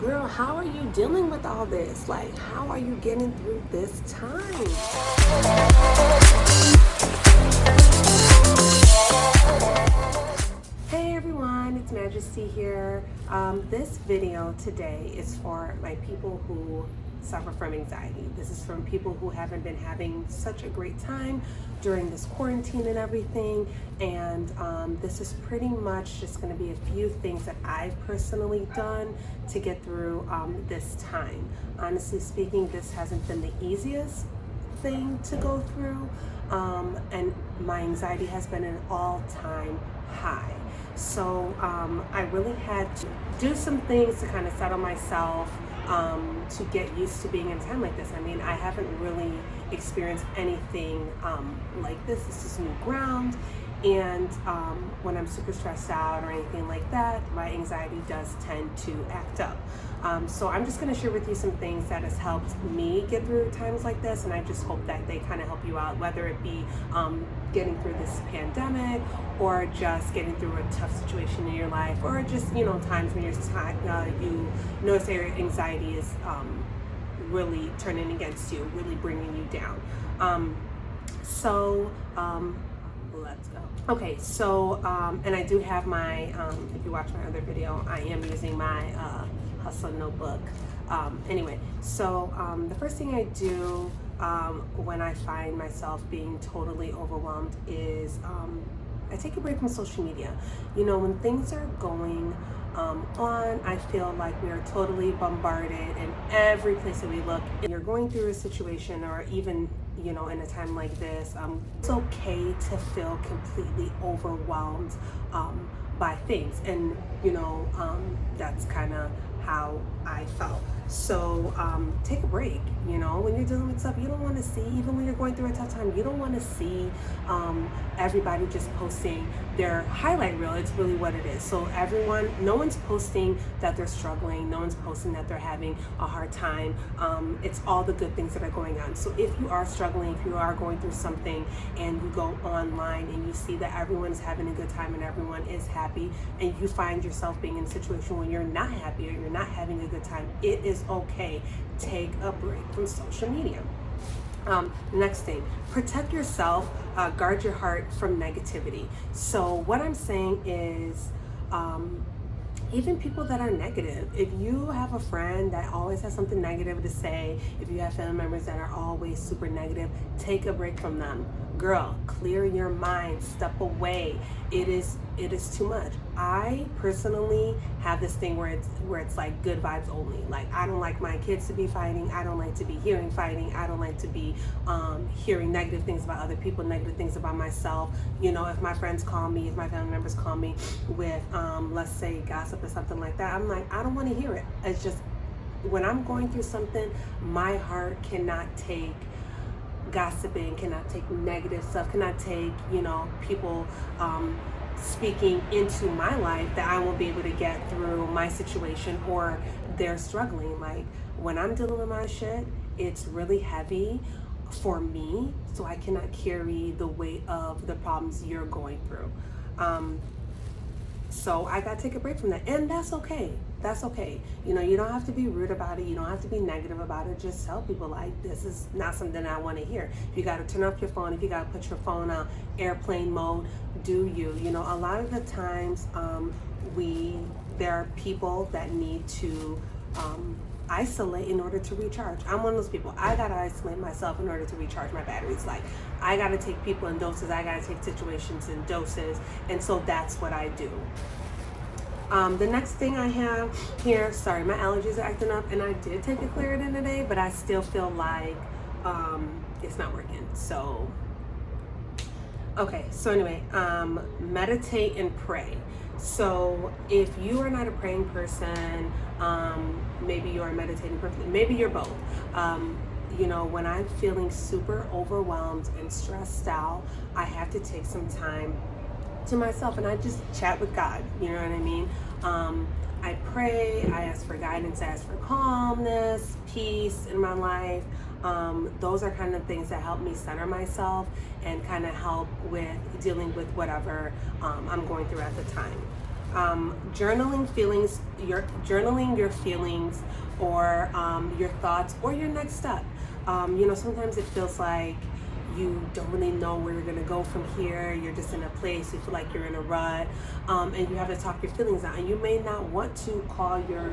girl, how are you dealing with all this? Like, how are you getting through this time? Hey everyone, it's Majesty here. This video today is for my people who suffer from anxiety. This is from people who haven't been having such a great time during this quarantine and everything. And this is pretty much just going to be a few things that I've personally done to get through this time. Honestly speaking, this hasn't been the easiest thing to go through, and my anxiety has been an all-time high. So I really had to do some things to kind of settle myself, to get used to being in a time like this. I mean, I haven't really experienced anything like this. This is new ground. And when I'm super stressed out or anything like that, my anxiety does tend to act up. So I'm just going to share with you some things that has helped me get through times like this, and I just hope that they kind of help you out, whether it be getting through this pandemic, or just getting through a tough situation in your life, or just times when you notice that your anxiety is really turning against you, really bringing you down. Let's go. Okay, so and I do have my if you watch my other video, I am using my hustle notebook. Anyway, so the first thing I do when I find myself being totally overwhelmed is I take a break from social media. When things are going on, I feel like we are totally bombarded in every place that we look. And you're going through a situation, or even in a time like this, it's okay to feel completely overwhelmed by things, and that's kind of how I felt. So take a break. When you're dealing with stuff you don't want to see, even when you're going through a tough time, you don't want to see everybody just posting their highlight reel. It's really what it is. So no one's posting that they're struggling, no one's posting that they're having a hard time. It's all the good things that are going on. So if you are struggling, if you are going through something, and you go online and you see that everyone's having a good time and everyone is happy, and you find yourself being in a situation when you're not happy or you're not having a good time, it is okay. Take a break from social media. Next thing, protect yourself, guard your heart from negativity. So what I'm saying is, even people that are negative, if you have a friend that always has something negative to say, if you have family members that are always super negative, take a break from them. Girl, clear your mind, step away. It is too much. I personally have this thing where it's like good vibes only. Like, I don't like my kids to be fighting. I don't like to be hearing fighting. I don't like to be hearing negative things about other people, negative things about myself. If my friends call me, if my family members call me with let's say gossip or something like that, I'm like, I don't want to hear it. It's just, when I'm going through something, my heart cannot take gossiping, cannot take negative stuff, cannot take people speaking into my life that I won't be able to get through my situation, or they're struggling. Like, when I'm dealing with my shit, it's really heavy for me, so I cannot carry the weight of the problems you're going through. So I gotta take a break from that, and that's okay. That's okay. You don't have to be rude about it. You don't have to be negative about it. Just tell people, like, this is not something I want to hear. If you gotta turn off your phone, if you gotta put your phone on airplane mode, do you. A lot of the times there are people that need to isolate in order to recharge. I'm one of those people. I gotta isolate myself in order to recharge my batteries. Like, I gotta take people in doses. I gotta take situations in doses, and so that's what I do. The next thing I have here, sorry, my allergies are acting up, and I did take a Claritin today, but I still feel like it's not working. So okay, so anyway, meditate and pray. So if you are not a praying person, maybe you're a meditating person, maybe you're both. When I'm feeling super overwhelmed and stressed out, I have to take some time to myself, and I just chat with God. You know what I mean? I pray, I ask for guidance, I ask for calmness, peace in my life. Those are kind of things that help me center myself and kind of help with dealing with whatever I'm going through at the time. Journaling your feelings or your thoughts or your next step. Sometimes it feels like you don't really know where you're gonna go from here. You're just in a place, you feel like you're in a rut, and you have to talk your feelings out. And you may not want to call your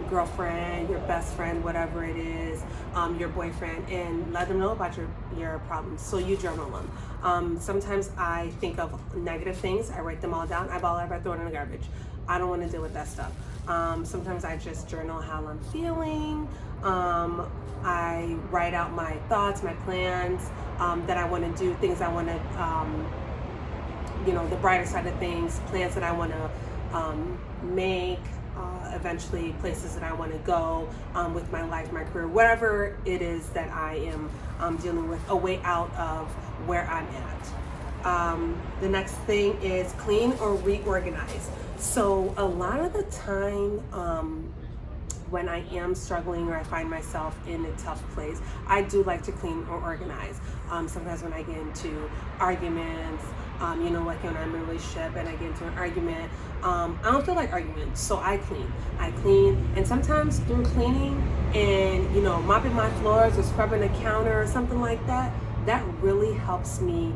girlfriend, your best friend, whatever it is, your boyfriend, and let them know about your problems. So you journal them. Sometimes I think of negative things, I write them all down, I ball it, I throw it in the garbage. I don't want to deal with that stuff. Sometimes I just journal how I'm feeling. I write out my thoughts, my plans that I want to do, things I want to, the brighter side of things, plans that I want to make, eventually places that I want to go with my life, my career, whatever it is that I am dealing with, a way out of where I'm at. The next thing is clean or reorganize. So a lot of the time, when I am struggling or I find myself in a tough place, I do like to clean or organize. Sometimes when I get into arguments, like when I'm in a relationship and I get into an argument, I don't feel like arguing, so I clean. And sometimes through cleaning and, mopping my floors or scrubbing a counter or something like that, that really helps me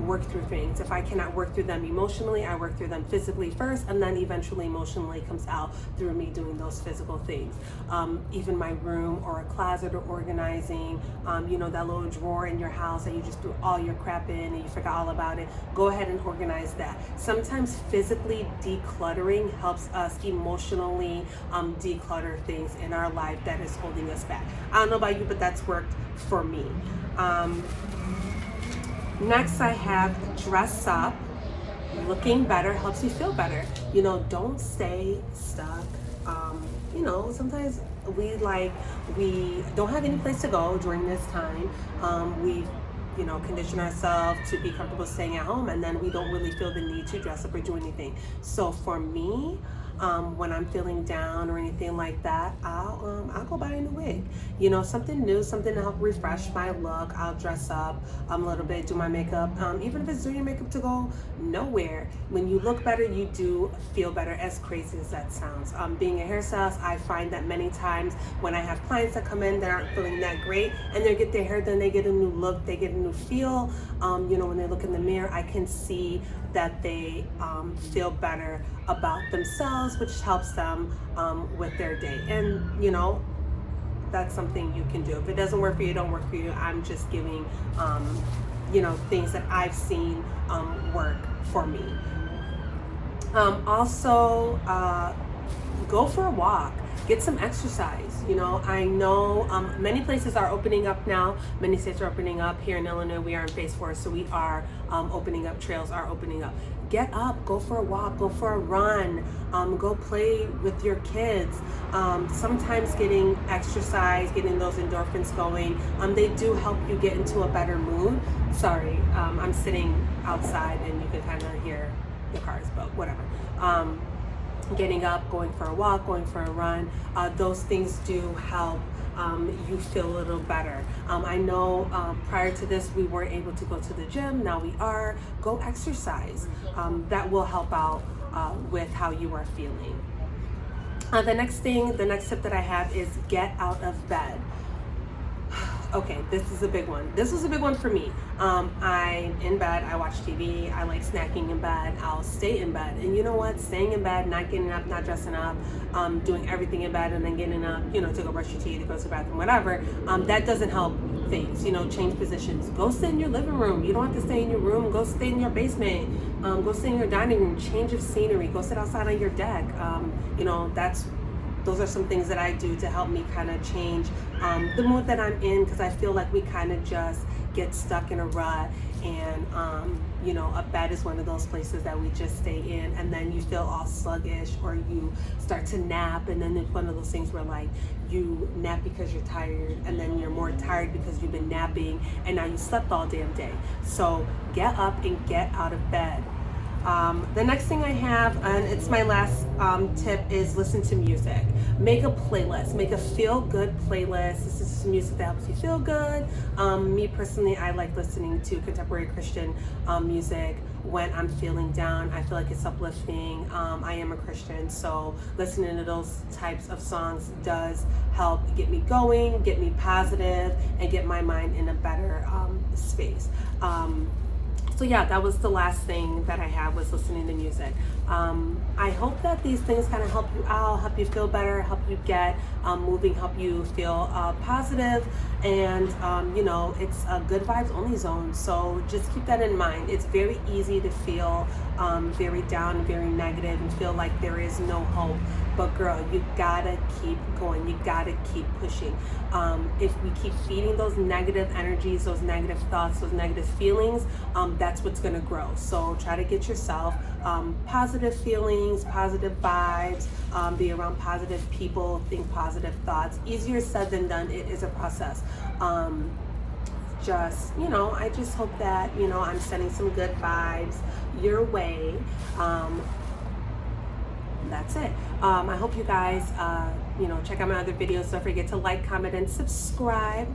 work through things. If I cannot work through them emotionally, I work through them physically first, and then eventually emotionally comes out through me doing those physical things. Even my room or a closet or organizing, that little drawer in your house that you just threw all your crap in and you forgot all about it, go ahead and organize that. Sometimes physically decluttering helps us emotionally declutter things in our life that is holding us back. I don't know about you, but that's worked for me. Next I have dress up. Looking better helps you feel better. Don't stay stuck. Sometimes we don't have any place to go during this time. We condition ourselves to be comfortable staying at home, and then we don't really feel the need to dress up or do anything. So for me, when I'm feeling down or anything like that, I'll go buy a new wig. Something new, something to help refresh my look. I'll dress up a little bit, do my makeup. Even if it's doing your makeup to go nowhere, when you look better, you do feel better, as crazy as that sounds. Being a hairstylist, I find that many times when I have clients that come in that aren't feeling that great and they get their hair done, they get a new look, they get a new feel. When they look in the mirror, I can see that they feel better about themselves, which helps them with their day. And that's something you can do. If it doesn't work for you, don't work for you. I'm just giving things that I've seen work for me. Also, go for a walk. Get some exercise. I know many places are opening up now. Many states are opening up. Here in Illinois, we are in phase 4, so we are opening up. Trails are opening up. Get up, go for a walk, go for a run, go play with your kids. Sometimes getting exercise, getting those endorphins going, they do help you get into a better mood. Sorry, I'm sitting outside and you can kind of hear the cars, but whatever. Getting up, going for a walk, going for a run, those things do help you feel a little better. I know prior to this we weren't able to go to the gym. Now we are. Go exercise. That will help out with how you are feeling. The next tip that I have is get out of bed. Okay, this is a big one. This was a big one for me. I'm in bed, I watch TV, I like snacking in bed, I'll stay in bed. And you know what? Staying in bed, not getting up, not dressing up, doing everything in bed and then getting up, to go brush your teeth, to go to the bathroom, whatever, that doesn't help things. Change positions. Go sit in your living room. You don't have to stay in your room. Go stay in your basement. Go stay in your dining room. Change of scenery. Go sit outside on your deck. Those are some things that I do to help me kind of change the mood that I'm in, because I feel like we kind of just get stuck in a rut, and a bed is one of those places that we just stay in, and then you feel all sluggish or you start to nap, and then it's one of those things where like you nap because you're tired, and then you're more tired because you've been napping, and now you slept all damn day. So get up and get out of bed. The next thing I have, and it's my last tip, is listen to music. Make a playlist. Make a feel-good playlist. This is music that helps you feel good. Me personally, I like listening to contemporary Christian music when I'm feeling down. I feel like it's uplifting. I am a Christian, so listening to those types of songs does help get me going, get me positive, and get my mind in a better space. So yeah, that was the last thing that I had, was listening to music. I hope that these things kind of help you out, help you feel better, help you get moving, help you feel positive, and you know, it's a good vibes only zone. So just keep that in mind. It's very easy to feel very down, very negative, and feel like there is no hope. But girl, you gotta keep going. You gotta keep pushing. If we keep feeding those negative energies, those negative thoughts, those negative feelings, that's what's gonna grow. So try to get yourself positive feelings, positive vibes, be around positive people, think positive thoughts. Easier said than done. It is a process. Just, you know, I just hope that, you know, I'm sending some good vibes your way. That's it. I hope you guys, you know, check out my other videos. Don't forget to like, comment, and subscribe.